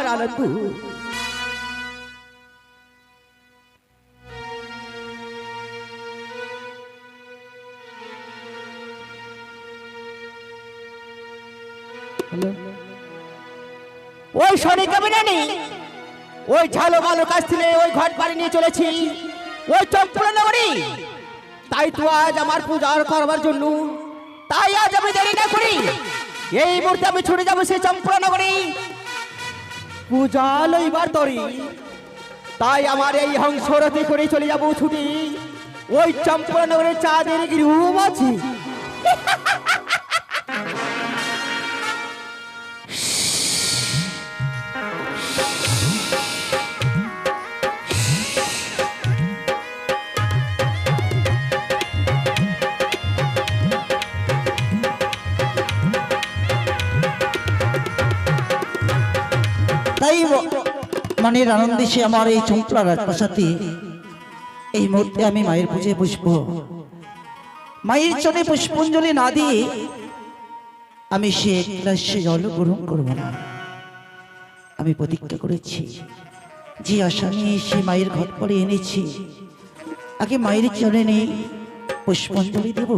আমার আনন্দ। ওই শনি কামিনী ওই ঝালো ভালো কাছ থেকে ওই ঘট বাড়ি নিয়ে চলেছি ওই চম্পলা নগরী। তাই তো আজ আমার পূজা করবার জন্য, তাই আজ আমি দেরি না করি এই মুহূর্তে আমি ছুটে যাবো সেই চম্পলা নগরী পূজা লইবার তরি। তাই আমার এই হংসরথে করে চলে যাবো ছুটি ওই চম্পলা নগরের চাঁদের গৃহ আছে। তাই মনের আনন্দে সে আমার এই চম্পলা রাজপ্রাসাদে এই মুহূর্তে আমি মায়ের পুজোয় বসবো। মায়ের চরণে পুষ্পাঞ্জলি না দিয়ে আমি সে গ্লাসে জল গ্রহণ করব না। আমি প্রতিজ্ঞা করেছি, যে আশা নিয়ে সে মায়ের ঘট করে এনেছি, আগে মায়ের চরণে পুষ্পাঞ্জলি দেব,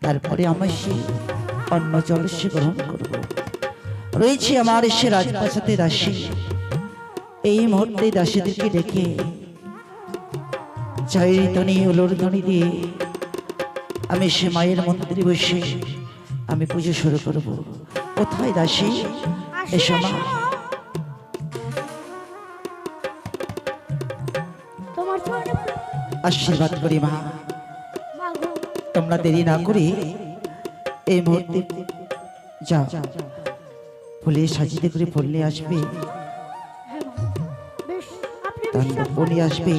তারপরে আমার সে অন্য জল সে গ্রহণ করব। রয়েছে আমার সে রাজপ্রাসাদে দাসী, এই মুহূর্তে দাসীদেরকে ডেকে জয়ের ধ্বনি ওলোর ধ্বনি দিয়ে আমি সে মায়ের মন্দিরে বসে আমি পুজো শুরু করব। কোথায় দাসী? এসো মা। আশীর্বাদ করি মা, তোমরা দেরি না করে এই মুহূর্তে যাও, ফুলে সাজিতে করে ফুললে আসবে, বনি আসবে।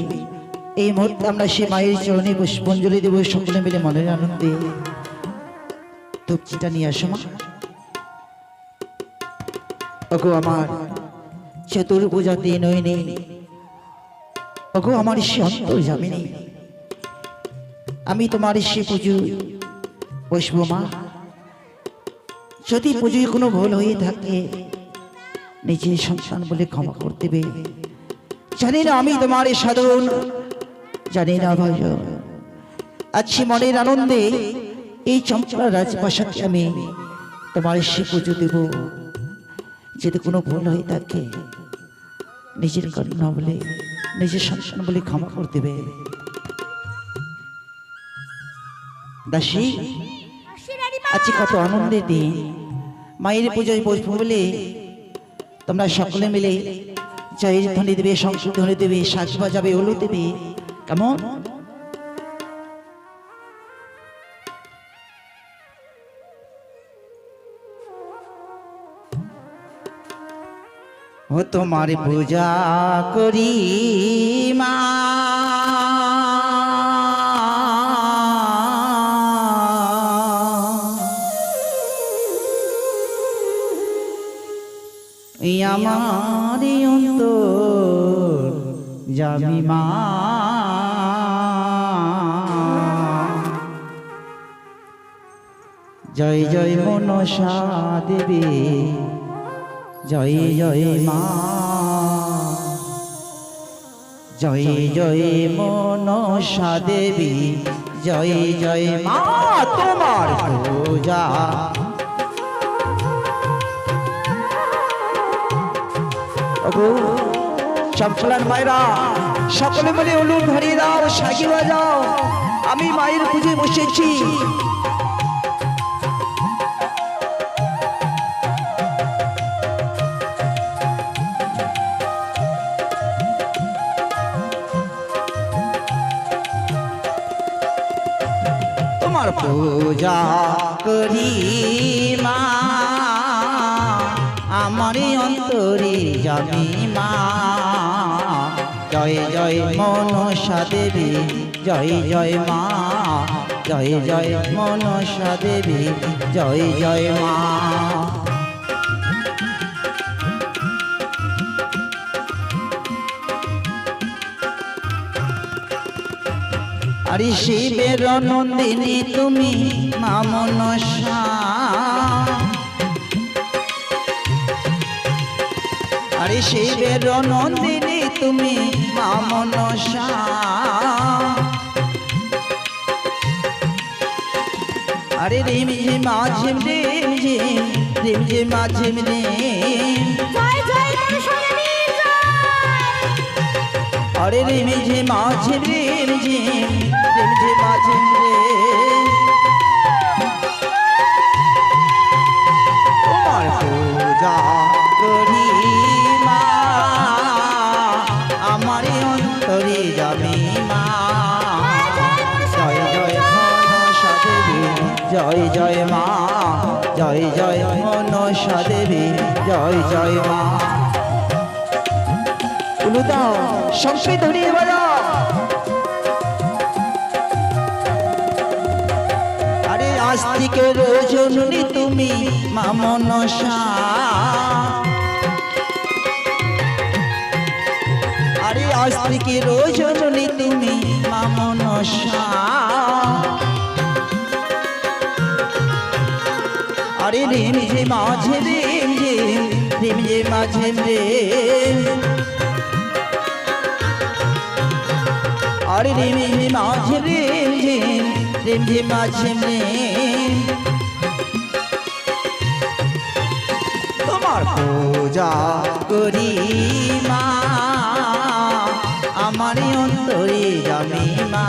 এই মুহূর্তে আমরা সে মায়ের চরণে পুষ্পাঞ্জলি দেব সকলে মিলে মনের আনন্দে। ধূপচিটা নিয়ে আসো মা। ওগো আমার চতুর্ভুজাতে নয়নে, ওগো আমার সে অন্তর্যামিনী, আমি তোমার সে পুজো বসবো মা। যদি পুজোয় কোনো ভুল হয়ে থাকে নিজের সন্তান বলে ক্ষমা করে দেবে। জানি না আমি তোমার সাধারণ, জানি না ভাই, আজকে মনের আনন্দে এই চম্পলা রাজপ্রাসাদে আমি তোমার সে পুজো দেব। যদি কোনো ভুল হয়ে থাকে নিজের কন্যা বলে, নিজের সন্তান বলে ক্ষমা করে দেবে। দাসী, আজকে কত আনন্দের দিন, মায়ের পুজোয় বসবো বলে তোমরা সকলে মিলে জয়ের ধ্বনি দেবে, শঙ্খ ধ্বনি দেবে, সাজ বাজাবে, ওলু দেবে। কেমন? ও তোমার পূজা করি মা, আমার অন্তর যাবি মা। জয় জয় মনসা দেবী, জয় জয় মা, জয় জয় মনসা দেবী, জয় জয় মা। তোমার পূজা চম্পলার মায়েরা সকলে মিলে উলুর ধরিয়ে দাও, সাজি বাজাও। আমি মায়ের পুজোয় বসেছি। তোমার পূজা করি মা, আমার অন্তরে যাবি মা। জয় জয় মনসা দেবী, জয় জয় মা, জয় জয় মনসা দেবী, জয় জয় মা। আরে শিবের নন্দিনী তুমি মা মনসা, আরে শিবের নন্দিনী তুমি মা মনসা আরে রিম ঝিম ঝিম রিম ঝিম রিম ঝিম ঝিম রিম আরে রিম ঝিম ঝিম রিম ঝিম রিম ঝিম ঝিম রিম তোমার পূজা করি মা আমার অন্তরে যাবি মা জয় জয় মনসা দেবী জয় জয় মা জয় জয় মনসা দেবী জয় জয় মা উলুদাও শঙ্খে ধরিয়ে বাজাও আরে আস্তিকের জননী তুমি মা মনসা আরে আস্তিকের জননী তুমি মা মনসা আরে রিম ঝিম মাঝে রিম ঝিম রিম ঝিম মাঝে রিম আরে রিম ঝিম মাঝে রিম ঝিম রিম ঝিম মাঝে রিম তোমার পূজা করি মা আমার অন্তরে যাবি মা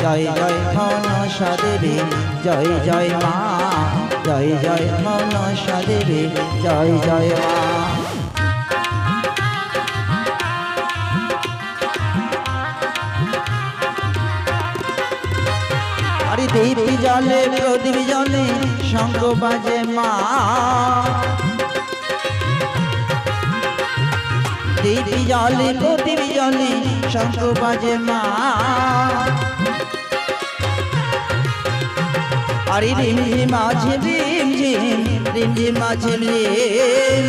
জয় জয় মনসা দেবী জয় জয় মা জয় জয় মনসা দেবী জয় জয় মা আরে দেবী জলে প্রদীপ জলে শঙ্খ বাজে মা দেবী জলে প্রদীপ জলে শঙ্খ বাজে মা আরে রিম ঝিম মাঝে রিম ঝিম রিম ঝিম মাঝে রিম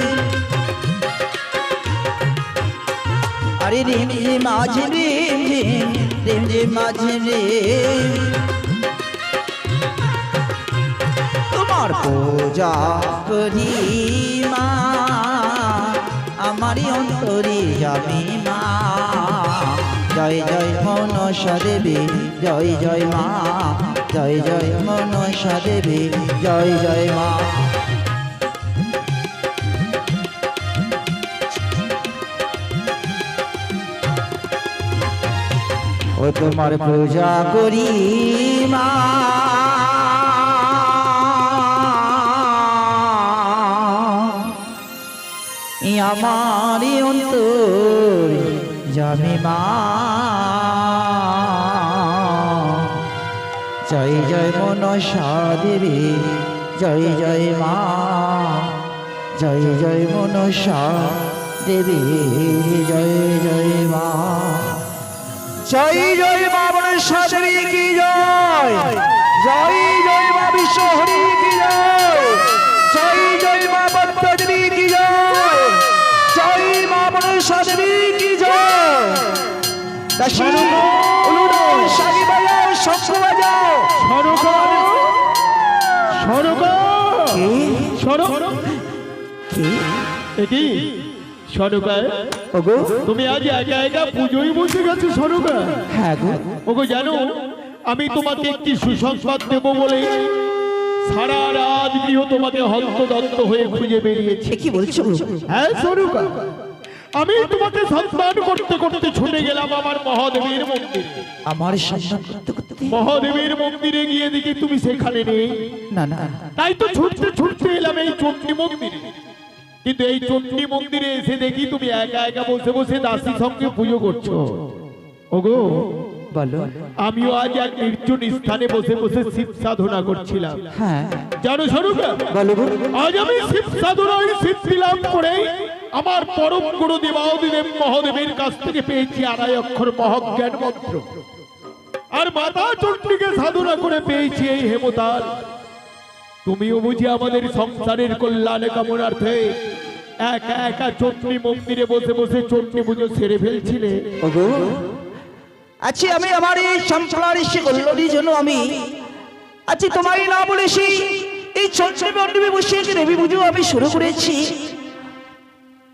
আরে রিম ঝিম মাঝে রিম ঝিম রিম ঝিম মাঝে রিম তোমার পূজা করি মা আমারই অন্তরে যাবি মা জয় জয় মনসা দেবী জয় জয় মা জয় জয় মনসা দেবী জয় জয় মা ও তোমার পূজা করি মা আমারই অন্তর যাবি মা জয় জয় মনসা দেবী জয় জয় মা জয় জয় মনসা দেবী জয় জয় মা জয় জয় মা মনসা দেবী কি জয় জয় জয় মা বিশ্বহরি কি জয় জয় জয় মা পদ্মদেবী কি জয় জয় মা মনসা দেবী কি জয় দাসী উলুদাও শাড়ি বাজাও শঙ্খ বাজাও তুমি আজ একা একা পুজোই বসে গেছো সরকা। হ্যাঁ গো ওগো জানো আমি তোমাকে একটি সুসংবাদ দেব বলে সারা রাত গৃহ তোমাকে হন্তদন্ত হয়ে খুঁজে বেরিয়েছে। কি বলছো? হ্যাঁ সরকা, আমি তোমাকে সম্মান করতে করতে ছুটে গেলাম আমার মহাদেবীর মন্দিরে। আমার সম্মান করতে করতে মহাদেবীর মন্দিরে গিয়ে দেখি তুমি সেখানে নেই। না না, তাই তো ছুটতে ছুটতে এলাম এই চণ্ডী মন্দিরে। কিন্তু এই চণ্ডী মন্দিরে এসে দেখি তুমি একা একা বসে বসে দাসীর সঙ্গে পুজো করছো। ওগো বলো। আমিও আজ এক নির্জন স্থানে বসে বসে শিব সাধনা করছিলাম। হ্যাঁ জানো স্বরূপা, বলো। আজ আমি শিব সাধনায় সিদ্ধি লাভ করে আমার পরম গুরু দেবাদিদেব মহাদেবের কাছ থেকে পেয়েছি 2.5 অক্ষর মহাজ্ঞান মন্ত্র। আর মাতা চণ্ডীকে সাধনা করে পেয়েছি এই হেমতাল। তুমিও বুঝি আমাদের সংসারের কল্যাণে কামনার্থে একা একা চণ্ডী মন্দিরে বসে বসে চণ্ডী পুজো সেরে ফেলছিলে। ওগো আচ্ছা, আমি আমার এই সম্প্রদায়ের এসে কল্যাণের জন্য আমি আচ্ছা তোমারই না বলেছি এই চণ্ডী মন্দিরে বসে দেবী পুজো আমি শুরু করেছি।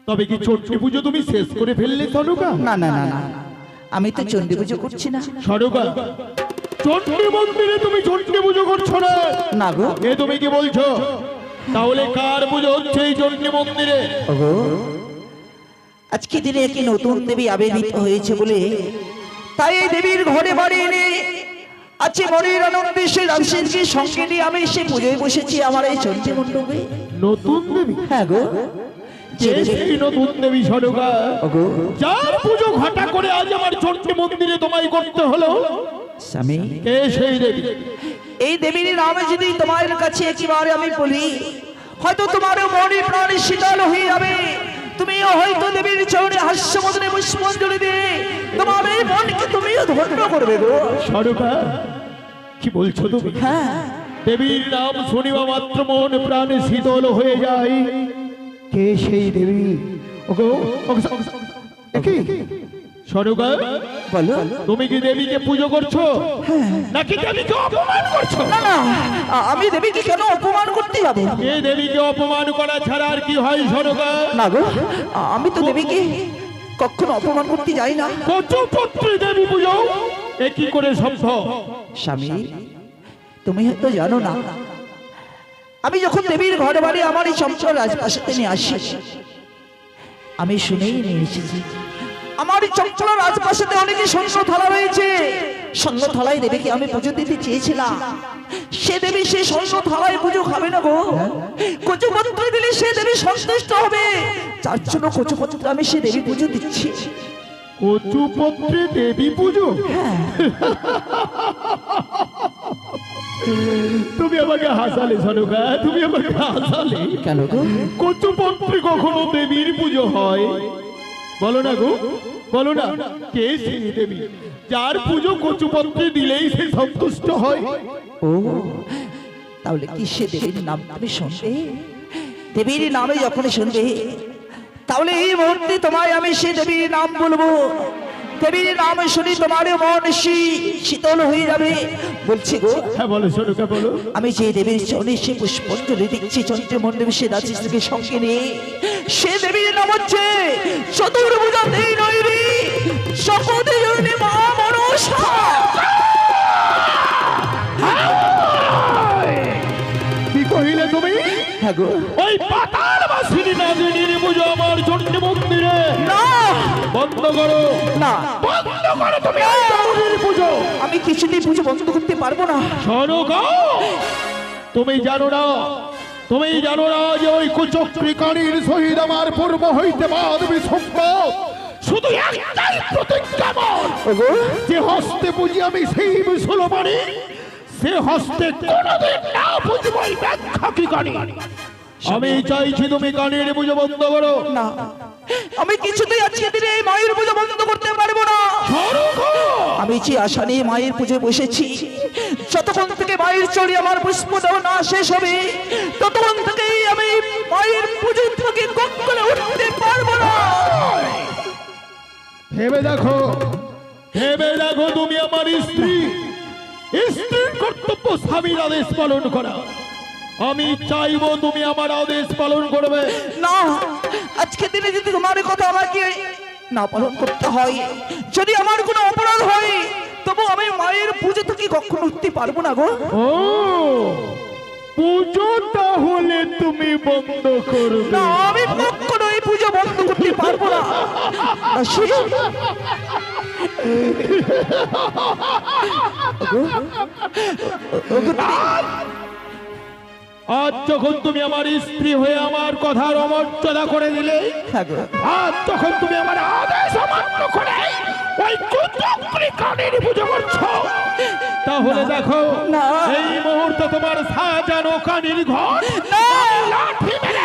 তবে কি চণ্ডী পুজো তুমি শেষ করে ফেললে সনুকা? না না না না, আমি তো চণ্ডী পুজো করছি না। সনুকা, চণ্ডী মন্দিরে তুমি চণ্ডী পুজো করছো না? না গো। এ তুমি কি বলছো? তাহলে কার পুজো হচ্ছে এই চণ্ডী মন্দিরে? ওগো, আজকে দিনে একটি নতুন দেবী আবির্ভূত হয়েছে বলে তাই এই দেবীর ঘরে বাড়ি এনে আজকে মনের আনন্দে সে রামসেনকে সঙ্গে নিয়ে আমি সে পুজোয় বসেছি আমার এই চণ্ডী মণ্ডপে। নতুন দেবী? হ্যাঁ গো। যে সেই নতুন দেবী সনুকা, ওগো, যার পুজো ঘটা করে আজ আমার চণ্ডী মন্দিরে তোমায় করতে হলো, স্বামী, কে সেই দেবী? এই দেবীর নামে যদি তোমার কাছে একেবারে আমি বলি, হয়তো তোমার মনে প্রাণে শীতল হয়ে যাবে। তুমিও হয়তো দেবীর চরণে হাস্যমদনে পুষ্পাঞ্জলি দিয়ে তোমার এই মনকে তুমিও ধন্য করবে গো। সনুকা, কি বলছো তুমি? হ্যাঁ, দেবীর নাম শুনিবা মাত্র মন প্রাণে শীতল হয়ে যায়। কে সেই দেবী? ওগো, কি সনুকা, বলো। তুমি কি দেবীকে পুজো করছো নাকি দেবীকে অপমান করছো? না না, আমি দেবীকে কেন অপমান করতে যাবো? এই দেবীকে অপমান করা ছাড়া আর কি হয় সনুকা? না গো, আমি তো দেবীকে কখনো অপমান করতে যাই না। কচুপুত্রী দেবী পুজো এ কি করে সম্ভব? স্বামী, তুমি হয়তো জানো না, আমি যখন দেবীর ঘরে বাড়ি আমার এই চঞ্চল রাজপ্রাসাদে নিয়ে আসি, আমি শুনেই নিয়ে এসেছি আমার এই চঞ্চল রাজপ্রাসাদে অনেকে স্বর্ণ থালা রয়েছে। স্বর্ণ থালায় দেবীকে আমি পুজো দিতে চেয়েছিলাম, সে দেবী সে স্বর্ণ থালায় পুজো খাবে না গো। কচুপত্র দিলে সে দেবী সন্তুষ্ট হবে, যার জন্য কচুপত্র আমি সে দেবী পুজো দিচ্ছি। কচুপত্রে দেবী পুজো? তুমি আমাকে হাসালে সনুকা, তুমি আমাকে হাসালে। কেন গো? কচুপত্রে কখনো দেবীর পুজো হয়? বলো না গো, বলো না, কে সেই দেবী যার পুজো কচুপত্রে দিলেই সে সন্তুষ্ট হয়? ও, তাহলে কি সে দেবীর নাম তুমি শুনবে? দেবীর নামে যখন শুনবে, তাহলে এই মুহূর্তে তোমায় আমি সে দেবীর নাম বলবো। দেবীর নাম শুনি তোমার মন শীতল হয়ে যাবে। বলছি গো, হ্যাঁ বলো সনুকা, বলো। আমি যে দেবীর চরণে সে পুষ্পাঞ্জলি দিচ্ছি চন্দ্র মণ্ডপে সে রাজেশকে সঙ্গে নিয়ে, সে দেবীর নাম হচ্ছে চতুর্ভুজা দেবী নয়নী শপথে জননী মা মনসা। কি কহিলে তুমি? হ্যাঁ গো। ওই পাতাল বাসিনী নাজিনীর পুজো আমার চণ্ডী মন্দিরে না, বন্ধ করো। না, বন্ধ করো তুমি এই দেবীর পুজো। আমি কিছুতেই পুজো বন্ধ করতে পারবো না। সনুকা, তুমি জানো না, তুমি জানো না যে ওই কুচক্রিকারীর সহিত আমার পূর্ব হইতে বাদবি সম্ভব শুধু একটাই প্রতিজ্ঞা আমার, ওগো, যে হস্তে পুজি আমি সেই মুসলমানি, সে হস্তে কোনদিন না বুঝব এই ব্যাখ্যা কি কানি। আমি চাইছি তুমি কানের পুজো বন্ধ করো। না, আমি কিছুতেই আজকে দিনে এই মায়ের পুজো বন্ধ করতে পারবো না। সনুকা, আমি যে আশা নিয়ে মায়ের পুজোয় বসেছি, যতক্ষণ থেকে মায়ের চড়ি আমার পুষ্প দেওয়া না শেষ হবে, ততক্ষণ থেকেই আমি মায়ের পুজো থেকে কখনো উঠতে পারবো না। ভেবে দেখো, ভেবে দেখো, তুমি আমার স্ত্রী, স্ত্রীর কর্তব্য স্বামীর আদেশ পালন করা। আমি চাইবো তুমি আমার আদেশ পালন করবে। না, আজকে দিনে যদি তোমার কথা আমাকে না পালন করতে হয়, যদি আমার কোনো অপরাধ হয়, তবু আমি মায়ের পুজো থেকে কখনো উঠতে পারবো না গো। ও, পুজো তাহলে তুমি বন্ধ করবে? না, আমি কখনো এই পুজো বন্ধ করতে পারবো না। আসি। আজ যখন তুমি আমার স্ত্রী হয়ে আমার কথার অমর্যাদা করে দিলে, আজ যখন তুমি আমার আদেশ অমান্য করে ওই কুচক্রিকারীর পুজো করছো, তাহলে দেখো না, এই মুহূর্তে তোমার সাজানো কানির ঘর না, লাঠি মেরে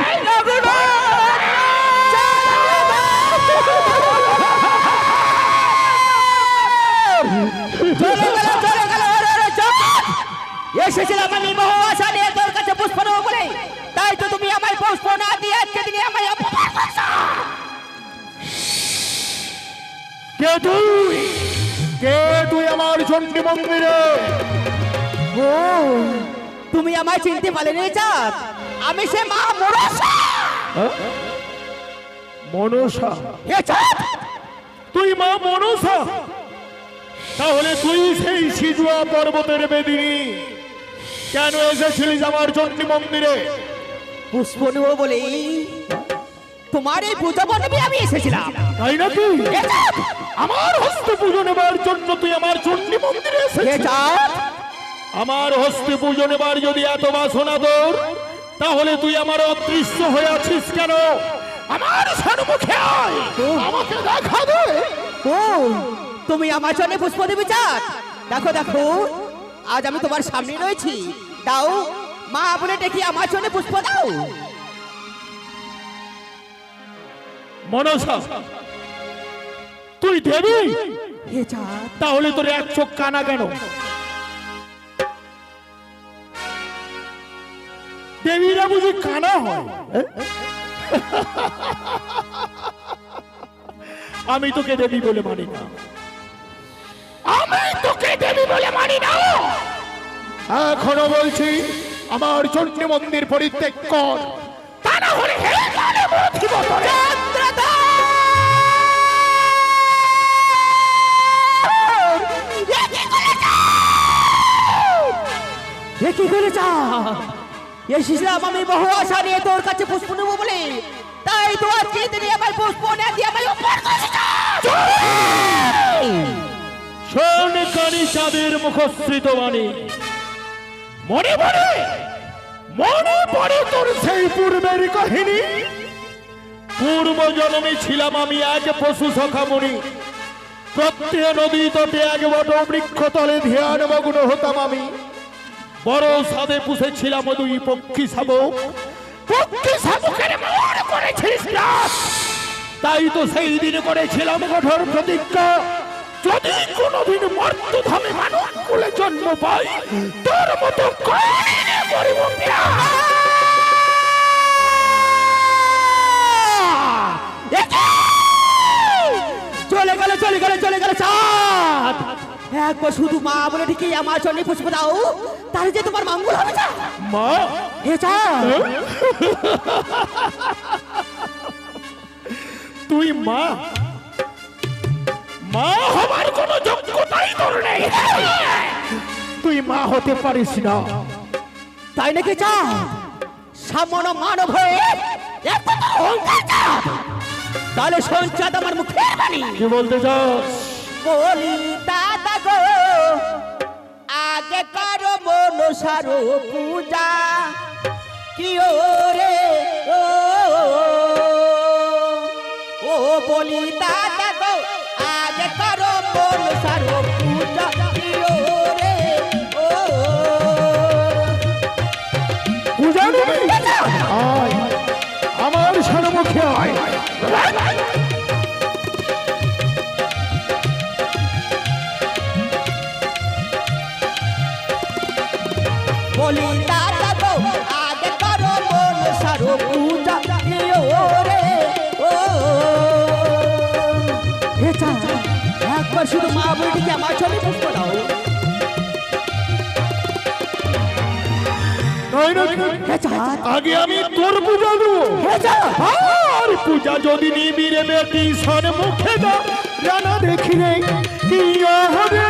এসেছিলাম আমি বহু আশা নিয়ে তোর কাছে পুষ্প নেবো বলে, তাই তো তুমি আমায় পুষ্প না দিয়ে আজকে দিনে আমায় অপমান করছো। কে তুই? কে তুই আমার চণ্ডী মন্দিরে? ও, তুমি আমায় চিনতে পারলে চাঁদ? আমি সে মা মনসা। মনসা, এ চাঁদ! তুই মা মনসা? তাহলে তুই সেই সিজুয়া পর্বতের বেদিনী, কেন এসেছিলিস আমার চণ্ডী মন্দিরে? পুষ্প নেব বলে তোমার এই পূজা মণ্ডপে আমি এসেছিলাম। তাই নাকি? এ চাঁদ! আমার হস্তে পুজো নেবার জন্য তুই আমার চণ্ডী মন্দিরে এ এসেছিস? চাঁদ! আমার হস্তে পুজো নেবার যদি এত বাসনা তোর, তাহলে তুই আমার অদৃশ্য হয়ে আছিস কেন? আমার সম্মুখে আয়, আমাকে দেখা দে। ও তুমি আমার জন্য পুষ্প দেবে চাঁদ? দেখো দেখো, আজ আমি তোমার সামনে রয়েছি। দাও মা বলে ডেকে আমার জন্য পুষ্প দাও। মনসা, তুই দেবী? হে চাঁদ! তাহলে তোর এক চোখ কানা কেন? দেবীরা বুঝি কানা হয়? আমি তোকে দেবী বলে মানি না, আমি তোকে দেবী বলে মানি না। এখনো বলছি আমার চণ্ডী মন্দির পরিত্যাগ কর, তা না হলে হে কালে মথিব তোরে। এ কি করে চাঁদ? এসেছিলাম আমি বহু আশা নিয়ে তোর কাছে পুষ্প নেবো বলে, তাই তো আজকে তিনি আমার পুষ্প না দিয়ে আমায় উপহার করেছে চাঁদ। শোন কানি চাঁদের মুখশ্রিত বাণী, মনে পড়ে মনে পড়ে তোর সেই পূর্বের কাহিনী? পূর্ব জন্মে ছিলাম আমি এক পশু সখামণি, প্রত্যেক নদী তটে এক বট বৃক্ষ তলে ধ্যান মগ্ন হতাম আমি। বড় সাদে পুষেছিলাম দুই পক্ষী শাবক, পক্ষী শাবকের মন করেছিস নাশ। তাই তো সেই দিন করেছিলাম কঠোর প্রতিজ্ঞা, যদি কোনোদিন মর্তধামে মানব কুলে জন্ম পাই, তোর মতো কোনদিনে মরিব না। চলে গেল চলে গেল চলে গেল চাঁদ। একবার শুধু মা বলে ডেকে আমার জন্য পুষ্প দাও, তাহলে যে তোমার মঙ্গল হবে চাঁদ। মা, হে চাঁদ! তুই মা? মা হবার কোনো যোগ্যতাই তোর নেই, তুই মা হতে পারিস না। তাই নাকি চাঁদ? সামান্য মানব হয়ে এত বড় অহংকার চাঁদ? তাহলে শোন চাঁদ আমার মুখের বাণী। কি বলতে চাস? বলি দাদা গো, আগে করো মনসার পূজা, কি ওরে ও বলি দাদা গো, আগে করো মনসার পূজা, কি ওরে পূজা নেই? আয় আমার সম্মুখে আয়। বলি দাদা গো, আগে করো মনসার পূজা, কি ওরে হে চাঁদ! একবার শুধু মা বলিটিকে আমার ছবি পুষ্প দাও। তাই নাকি? হে চাঁদ! আগে আমি তোর পূজা দেবো। হে চাঁদ! আর পূজা যদি নিবি রে বেটি সম্মুখে দা, জানা দেখি রে কি হবে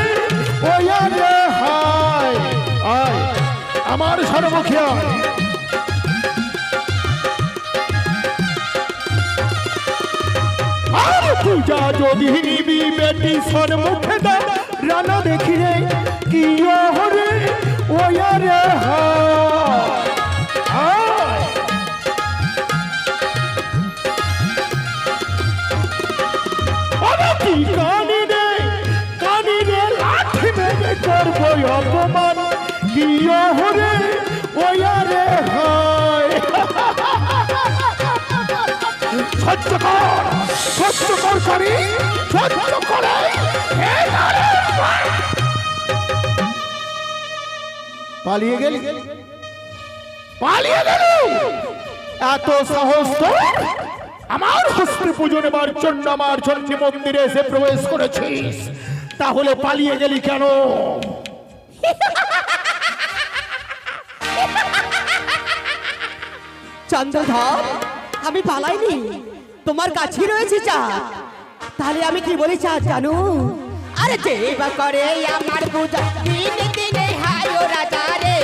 ওয়া রে হায়। আয় আমার সম্মুখে আয়। আর পূজা যদি নিবি বেটি সম্মুখে দা, জানা দেখি রে কি হবে ওয়া রে হায়। আয় কি কানি রে লাঠি মেরে করবো অপমান, কি হরে ওয়া রে হায়। সহ্য কর করি, সহ্য করে পালিয়ে গেলি, পালিয়ে গেলি? এত সাহস তোর? আমার হস্তে পুজো নেবার জন্য আমার চণ্ডী মন্দিরে এসে প্রবেশ করেছিস, তাহলে পালিয়ে গেলি কেন? চন্দ্রধর, আমি পালাইনি, তোমার কাছেই রয়েছে চাঁদ। তাহলে আমি কি বলি চাঁদ জানো? আরে যে বা করে আমার পূজা দিনে দিনে হায় ও রাজা রে,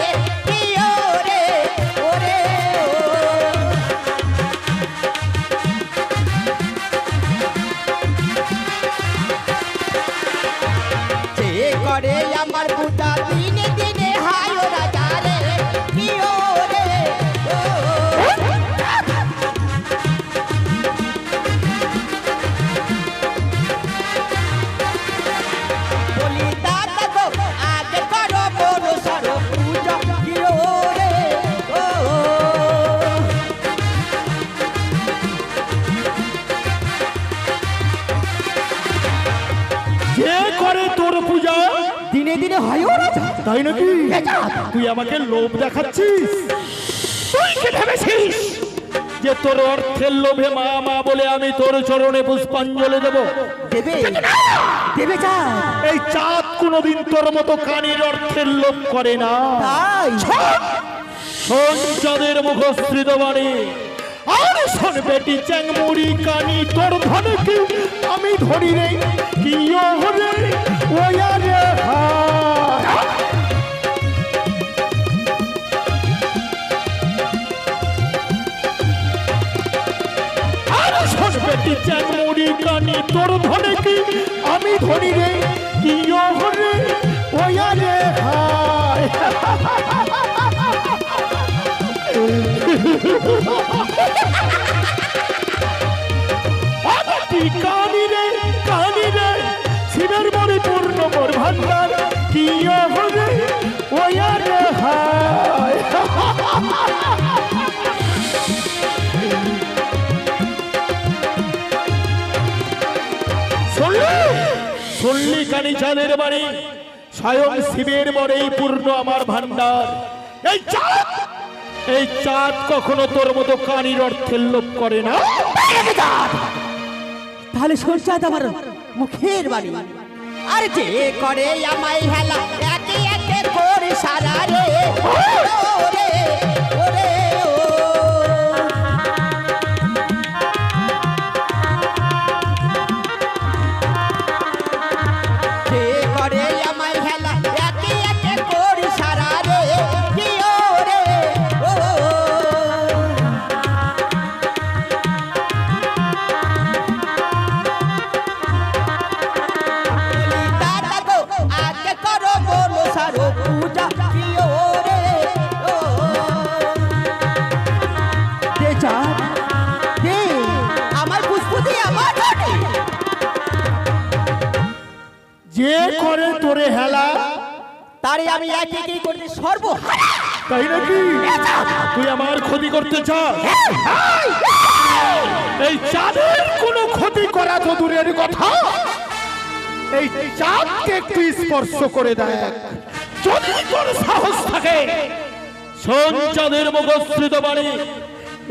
কি ওরে ওরে ও। যে করে আমার পূজা দিনে দিনে হায় ও রাজা রে, কি ওরে ও। বলি দাদা গো আগে করো বড় সরো পূজা, কি ওরে ও। যে করে তোর পূজা দিনে দিনে হয় ও রাজা। তাই নাকি? তুই আমাকে লোভ দেখাচ্ছিস? তুই কি ভেবেছিস যে তোর অর্থের লোভে মা মা বলে আমি তোর চরণে পুষ্পাঞ্জলি দেব? দেবে দেবে চাঁদ। এই চাঁদ কোনোদিন তোর মতো কানির অর্থের লোভ করে না। তাই শোন চাঁদের মুখশ্রিত বাণী, আর শোন বেটি চ্যাংমুড়ি কানি, তোর ধনে কি আমি ধরি রে, কি ওরে ওয়া রে হা। আর শোন বেটি চ্যাংমুড়ি কানি, তোর ধনে কি আমি ধরি রে, কি ওরে ওয়া রে হায়। কানি রে কানি রে, শিবের মনে পূর্ণ মোর ভান্ডার, কি হবে ওয়া রে হায়। শুনলি কানি চাঁদের বাড়ি, স্বয়ং শিবের মনেই পূর্ণ আমার ভান্ডার। এই চাঁদ কখনো তোর মতো কানির অর্থের লোভ করে না। তাহলে শোন চাঁদ আমার মুখের বাণী। আর যে করে আমায় হেলা একে একে করে সারা রে, ওরে ওরে ও। যে করে আমায় হেলা একে একে করে সারা রে, কি ওরে ও। দাদা গো আগে করো বলো সারো পূজা, কি ওরে ও। দে চাঁদ দে আমার পুষ্পতি আমার ঘটে। যে করে তোরে হেলা, তারে আমি এক একই করতে সর্বহারা। তাই নাকি? তুই আমার ক্ষতি করতে চাস? এই চাঁদের কোনো ক্ষতি করা তো দূরের কথা, এই চাঁদকে একটু স্পর্শ করে দেয় যদি তোর সাহস থাকে। শোন চাঁদের মুখশ্রিত বাণী,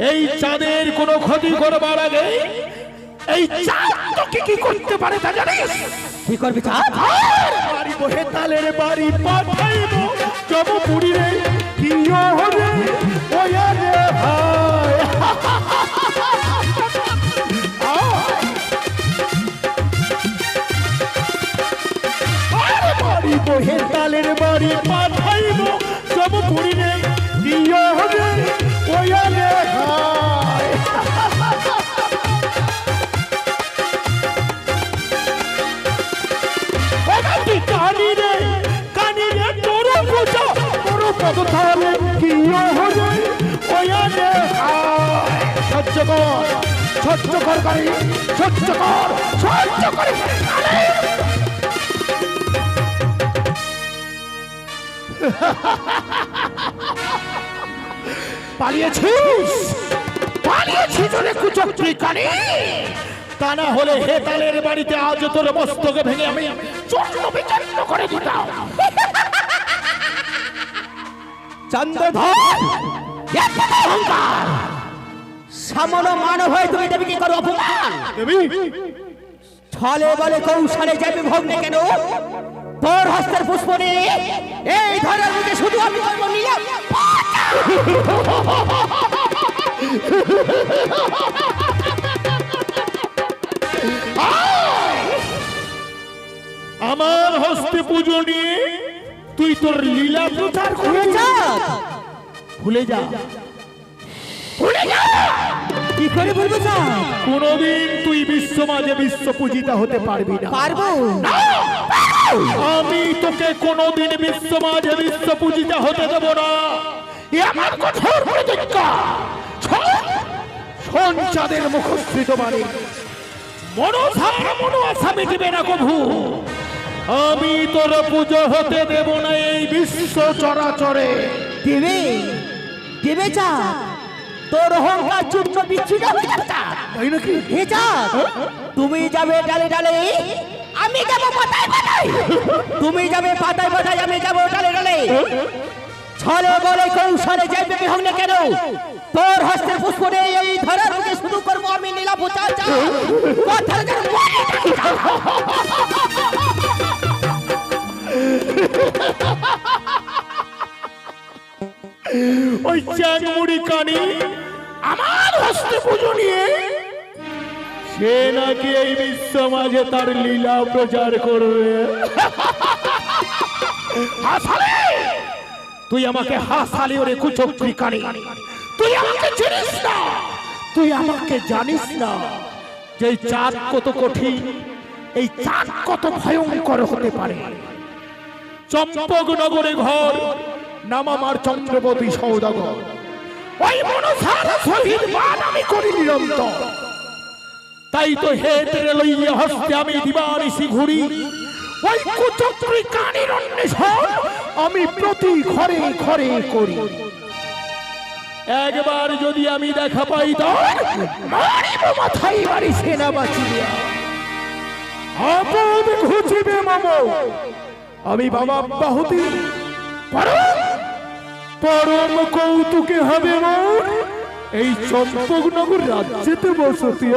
এই চাঁদের কোনো ক্ষতি করবার আগে এই চাঁদ তোকে কি করতে পারে তা জানিস? কি করবি চাঁদ? বাড়ি বহে তালের বাড়ি পাঠাইব জমপুরি রে, কি হবে ওয়া রে হায়। বাড়ি বহে তালের বাড়ি পাঠাইব জমপুরি রে, কি হবে ওয়া রে হায়। কানি রে তোর পূজা তোর পদথালে, কি হবে ওয়া রে হায়। সহ্য কর কানি, সহ্য কর। পালিয়েছিস রে কুচক্রী কানি। তা না হলে হেতালের বাড়িতে আজ তোর মস্তকে ভেঙে আমি চূর্ণ বিচূর্ণ করে দিতাম। চন্দ্রধর অহংকার, সামান্য মানব হয়ে তুমি দেবীকে করো অপমান। ছলে বলে কৌশলে যাবে ভগ্নে কেন? তোর হস্তের পুষ্প নিয়ে এই ধরার মধ্যে শুধু আমি করবো নিলাম। আমার হস্তে পুজো নিয়ে তুই তোর লীলা প্রচার করে ভুলে যা, ভুলে যা। কি করে বলবো স্যার? কোনদিন তুই বিশ্ব মাঝে বিশ্ব পূজিতা হতে পারবি না। পারবো না, আমি তোকে কোনদিন বিশ্ব মাঝে বিশ্ব পূজিতা হতে দেব না। এ আমার কঠোর প্রতিজ্ঞা। সঞ্চাদের মুখশ্রিত বাণী, মনো আশা মিটবে না কভু। আমি তোর পুজো হতে দেব না এই বিশ্ব চরাচরে। দেবে দেবে চা, তোর অহংকার চূর্ণ বিচ্ছিন্ন হয়ে যাবে চা। তাই নাকি? হে চা, তুমি যাবে ডালে ডালে, আমি যাব পাতায় পাতায়। তুমি যাবে পাতায় পাতায়, আমি যাব ডালে ডালে। ছলে বলে কৌশলে যাইবে বিহং না কেন, তোর হস্তের পুষ্প নেই এই ধরার বুকে শুধু করবো আমি নীলা প্রচার চা। কথা যেন মনে থাকে চা। ওই চ্যাংমুড়ি কানি আমার হস্তে পুজো নিয়ে সে নাকি এই বিশ্ব মাঝে তার লীলা প্রচার করবে। হাসালে, তুই আমাকে হাসালি ওরে কুচক্রি কানি। তুই আমাকে চিনিস না, তুই আমাকে জানিস না যে এই চাঁদ কত কঠিন, এই চাঁদ কত ভয়ঙ্কর হতে পারে। চম্পকনগরে ঘর, নাম আমার চন্দ্রবতী সৌদাগর। ওই মনসার শহীদ বান আমি করি নিরন্তর। তাই তো হেতেরে লইয়া হস্তে আমি দিবানিশি ঘুরি। ওই কুচক্রি কানির অন্বেষণ আমি প্রতি ঘরে ঘরে করি। একবার যদি আমি দেখা পাই তো মারিব মাথায় বাড়ি সেনা বাঁচিয়া। আপদ ঘুচিবে মাম, আমি বাবা বাহুতি পরম কৌতুকে হবে মোর এই চম্পকনগর রাজ্যেতে বসতি।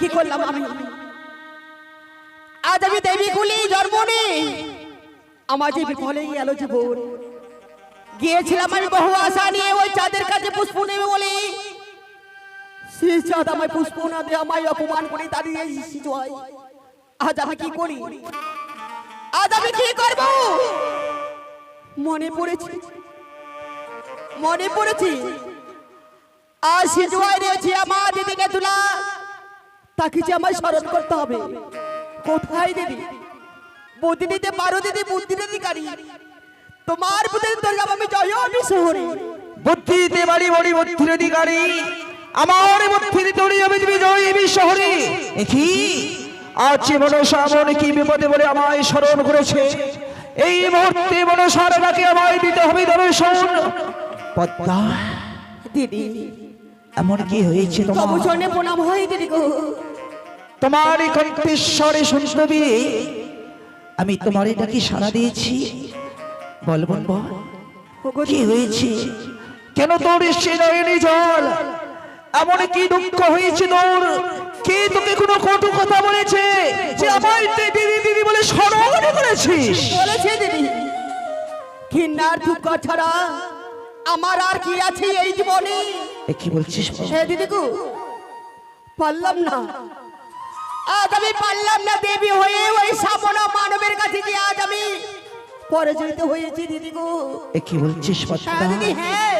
কি করলাম আমি? আজ আমি দেবীকুলি জন্ম নেই, আমার যে বিফলে গেল জীবন। গিয়েছিলাম আমি বহু আশা নিয়ে ওই চাঁদের কাছে পুষ্প নেবে বলে, সেই চাঁদ আমায় পুষ্প না দিয়ে আমায় অপমান করে দাঁড়িয়ে হয়। আজ আমি কি করি? আজ আমি কি করব? মনে পড়েছি, মনে পড়েছি আজ সিজুয়াই রয়েছে আমার দিদিকে তুলা, তাকে যে আমায় স্মরণ করতে হবে। কোথায় দিদি? বুদ্ধি দিতে পারো দিদি, বুদ্ধির অধিকারী। তোমার বুদ্ধির দরজা আমি জয় আমি শহরে। বুদ্ধি দিতে পারি বড়ি বুদ্ধির অধিকারী, আমার বুদ্ধি দিতে আমি জয় আমি শহরে। দেখি আজ মনসা মনে কি বিপদে বলে আমায় স্মরণ করেছে। এই মুহূর্তে মনসার ডাকে আমায় দিতে হবে দর্শন। পদ্মা দিদি, এমন কি হয়েছে তোমার? তবু চরণে প্রণাম হয় দিদি গো। তোমার এই কণ্ঠেশ্বরে শুনবি, আমি তোমার ডাকে সাড়া দিয়েছি। বল বল বল, কি হয়েছে? কেন তোর সে নয়নি জল? এমন কি দুঃখ হয়েছে তোর? কে তোকে কোনো কটু কথা বলেছে যে আমায় দিদি দিদি বলে স্মরণ করেছিস? বলেছে দিদি, ঘৃণার দুঃখ ছাড়া আমার আর কি আছে এই জীবনে? কি বলছিস? হ্যাঁ দিদি গো, পারলাম না, আজ আমি পারলাম না দেবী হয়ে ওই সামনা মানবের কাছে গিয়ে আজ আমি পরাজিত হয়েছি দিদি গো। কি বলছিস? হ্যাঁ দিদি, হ্যাঁ।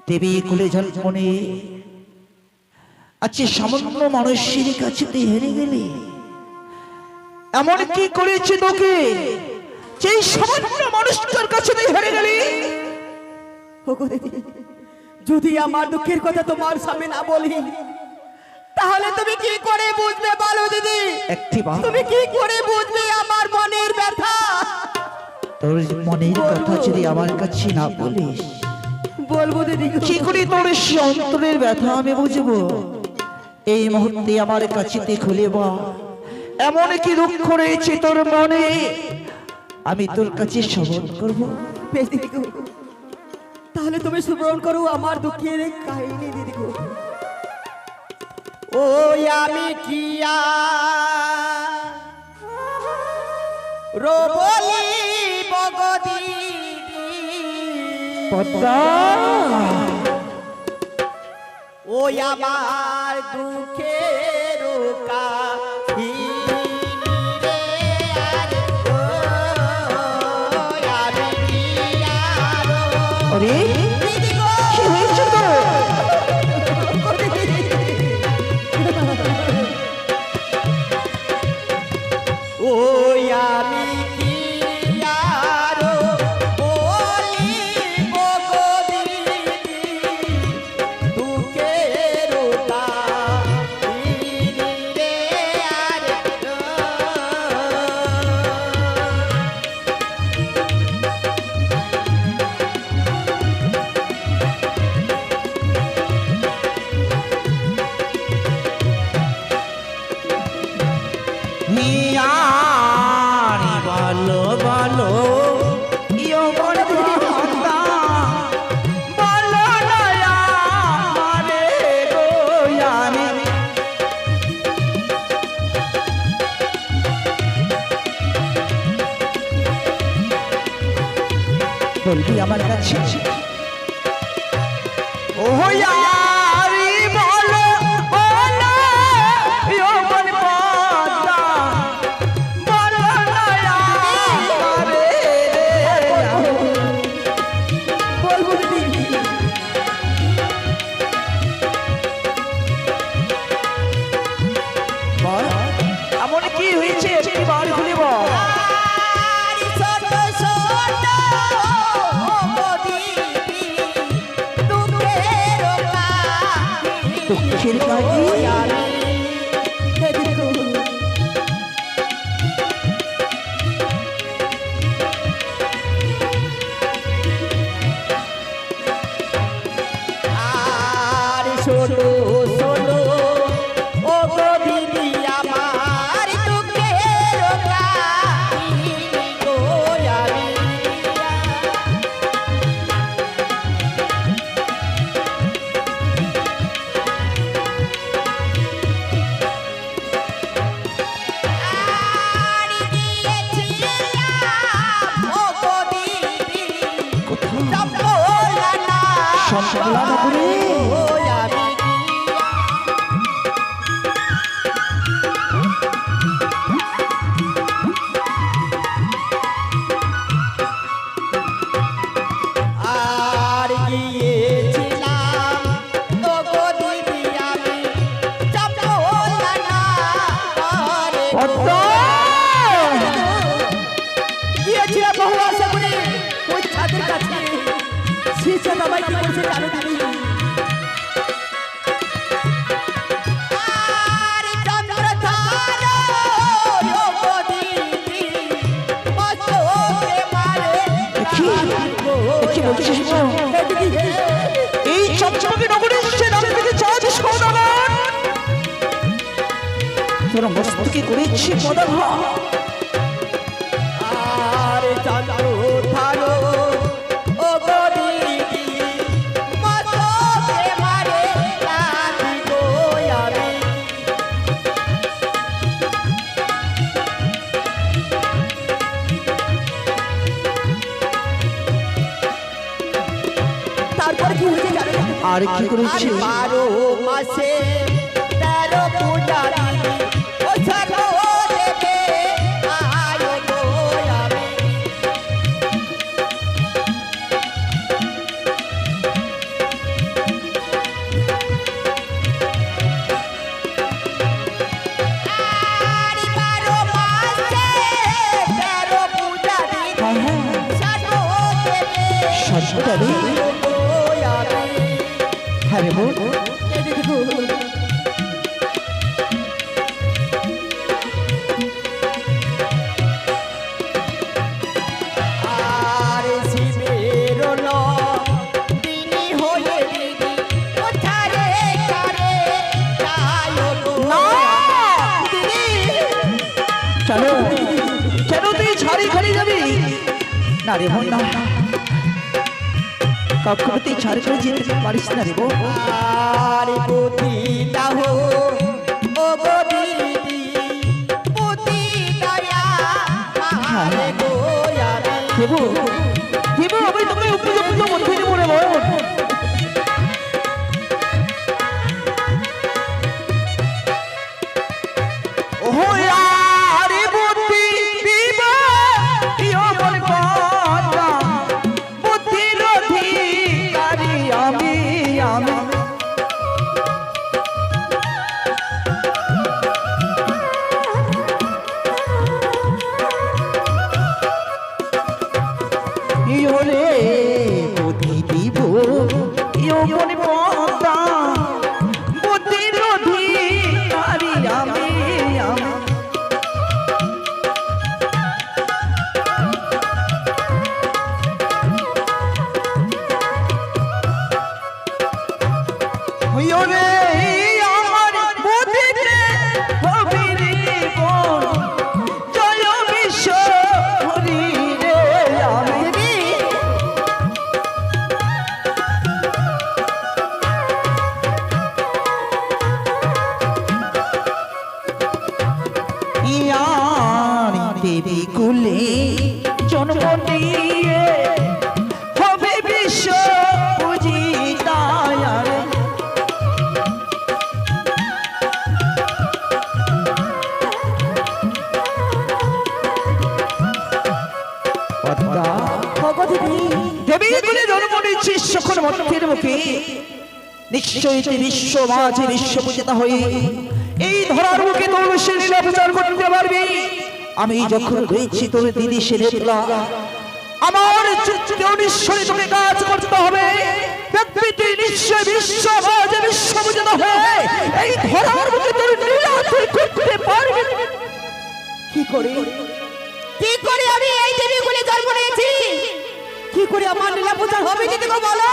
দেবী কুলে জন্মনে আচ্ছা সামান্য মানুষের কাছে তুই হেরে গেলি? এমন কি করেছে তোকে সেই সামান্য মানুষটার কাছে তুই হেরে গেলি? ওগো দিদি, যদি আমার দুঃখের কথা তোমার সামনে না বলি তাহলে তুমি কি করে বুঝবে বলো দিদি? তুমি কি করে বুঝবে আমার মনের ব্যথা? তোর মনের কথা যদি আমার কাছে না বলিস, বলবো দিদি। কি করে তোর সে অন্তরের ব্যথা আমি বুঝবো? এই মুহূর্তে আমার কাছে খুলে বল, এমন কি দুঃখ রয়েছে তোর মনে, আমি তোর কাছে শ্রবণ করবো। বেশ দিদি গো, তাহলে তুমি শ্রবণ করো আমার দুঃখের কাহিনী দিদি গো। ওই আমি কিয়া রবলি বগদি পদ্মা ওই আমার দুঃখের কাহিনী রে আর ও আমি আরো আরে দিদি গো কি হয়েছে তো ওই আমি কি আরো বলিব গো দিদি দুঃখের কাহিনী রে আর ও মিয়ারি বলো বলো ইয়বন পদ্মা বলো নয়া মানে গো আমি বলবি আমার কাছে ও ইয়ারি বলো বলো ইয়বন পদ্মা বলো নয়া মানে বলবো দিদি বল এমন কি হয়েছে একটি বার খুলে বল আর ছোট ছোট গো দিদি দুঃখের কাহিনী দুঃখের কাহিনী? আমি দিদি গো আর শোনো শোনো ও গো দিদি আমার দুঃখের কাহিনী গো আমি আর গিয়েছিলাম ও গো দিদি সম্পলা সম্পলা নগরে? আমি আর গিয়েছিলাম ও গো দিদি আমি সম্পলা নগরে পদ্মা গিয়েছিলাম বহু আশা করে ওই ছাদের কাছে সে বাবাই কি বলছে জানো দিদি আর চন্দ্রধার ও গো দিদি মস্তকে মারে কি কি বলছিস বল? এই চমচমকে নগরে সে নামে থেকে চাঁদ সদাগর তোরা মস্তকে করেছি পদাঘা আর চন্দ্রধার ও গো দিদি মস্তকে মারে রাধি গো আমি তারপর কি হয়েছে জানেন আর কি করেছি? আর 12 মাসে 13 পূজা দিদি ও সর্ব দেবে আয় গো আমি আর 12 মাসে 13 পূজা দিদি সর্ব দেবে সর্বদা রে? আয় গো আমি হ্যাঁ রে বল আর শিবের তিনি হয়ে দিদি কোথারে কারে যায় গো দিদি চলো কেন তুই ছাড়ি খালি যাবি না রে বোন না কখনো তুই ছাড়ি করে যেতে পারিস না রে বোন আর বুদ্ধি দাও ও গো দিদি বুদ্ধি দয়া মারে গো আমি দেবো দেবো আমি তোকে উপযুক্ত মধ্যে যৌবন পদ্মা বুদ্ধির অধিকারী আমি ওরে আমার বুদ্ধিতে হবে রে বল জয় বিশ্ব হরি রে আমি ইয়ার দেবী কুলে জন্ম নিয়ে হবে বিশ্ব পূজিতায়ার দেবী কুলে জন্ম নিচ্ছে সকল মন্ত্রের মুখে নিশ্চয়ই বিশ্ব মাঝে বিশ্ব পূজিতা হয়ে এই ধরার মুখে তোর সে লীলা প্রচার করতে পারবি। আমি যখন রয়েছি তোর দিদি সে রেতলা আমার চুক্তিতে নিশ্চয়ই তোকে কাজ করতে হবে। ব্যক্তি নিশ্চয় বিশ্ব মাঝে বিশ্ব পূজিতা হয়ে এই ধরার মুখে তোর লীলা তুই করতে পারবি। কি করে আমি এই দেবী বলে জন্ম নিয়েছি? কি করে আমার লীলা প্রচার হবে দিদি গো বলো?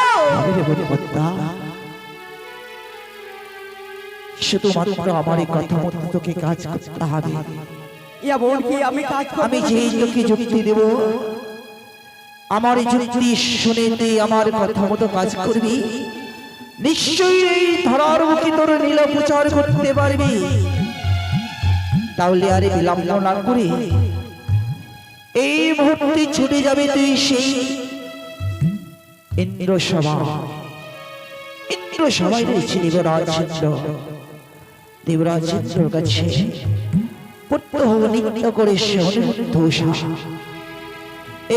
শুধুমাত্র আমার এই কথা মতো তোকে কাজ করতে হবে। এমন কি আমি কাজ করব? আমি যে তোকে যুক্তি দেব আমার এই যুক্তি শুনে তুই আমার কথা মতো কাজ করবি, নিশ্চয়ই এই ধরার মুখে তোর লীলা প্রচার করতে পারবি। তাহলে আরে বিলম্ব না করে এই মুহূর্তে ছুটে যাবে তুই সেই ইন্দ্র সভায় রয়েছে দেবরাজ ইন্দ্রর কাছে নিত্য করে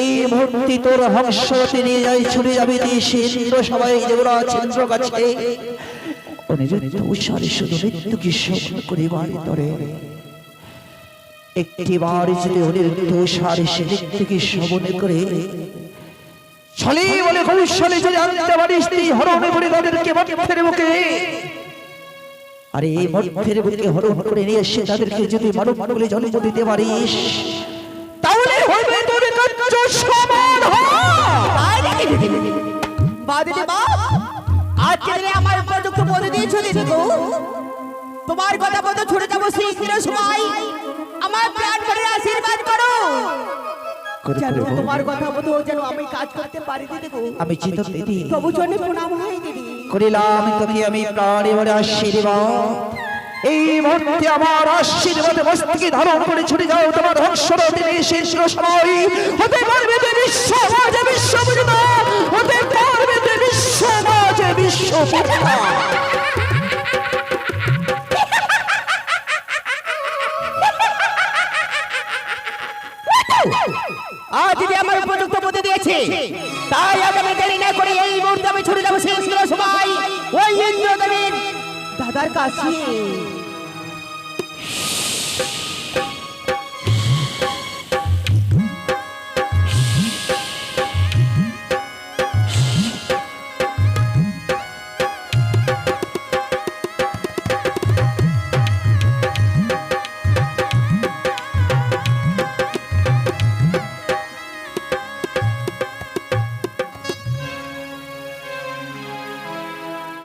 এই মুহূর্তে তোর হংসতে নিয়ে যাই ছুটে যাবে তুই সেই ইন্দ্র সভায় দেবরাজ ইন্দ্রর কাছে শুধু নিত্য কি শোভন করে বাড়ি তরে একটি বার যদি অনিরুদ্ধ সারে সে নিত্যকে শোভন করে ছলে বলে কৌশলে যদি আনতে পারিস তুই হরণ করে তাদেরকে মঠের মুখে আরে এই মঠের মুখে হরণ করে নিয়ে এসে তাদেরকে যদি মানব বলে জন্ম দিতে পারিস তাহলে হবে তোর কার্য সমাধ আজকে দিনে আমার উপযুক্ত বলে দিয়েছো দিদি গো। তোমার কথা মতো ছুটে যাবো সেই সময় আমার প্রাণ করে আশীর্বাদ করো। জানো তোমার কথা মতো যেন আমি কাজ করতে পারি দিদি গো। আমি চিন্তা দিদি তবু জন্য প্রণাম হয় দিদি। করিলাম তোকে আমি প্রাণে ভরে আশীর্বাদ। এই মুহূর্তে আমার আশীর্বাদে মস্তকে ধারণ করে ছুটে যাও তোমার হংসরতে শেষ সময় হতে পারবে যে বিশ্ব মাঝে বিশ্ব পূজিতা হতে পারবে যে বিশ্ব মাঝে বিশ্ব পূজিতা। আজ দিদি আমার উপযুক্ত বলে দিয়েছে, তাই আজ আমি দেরি না করে এই মুহূর্তে আমি ছুটে যাবো সেই সময় ওই ইন্দ্রদেবের দাদার কাছে।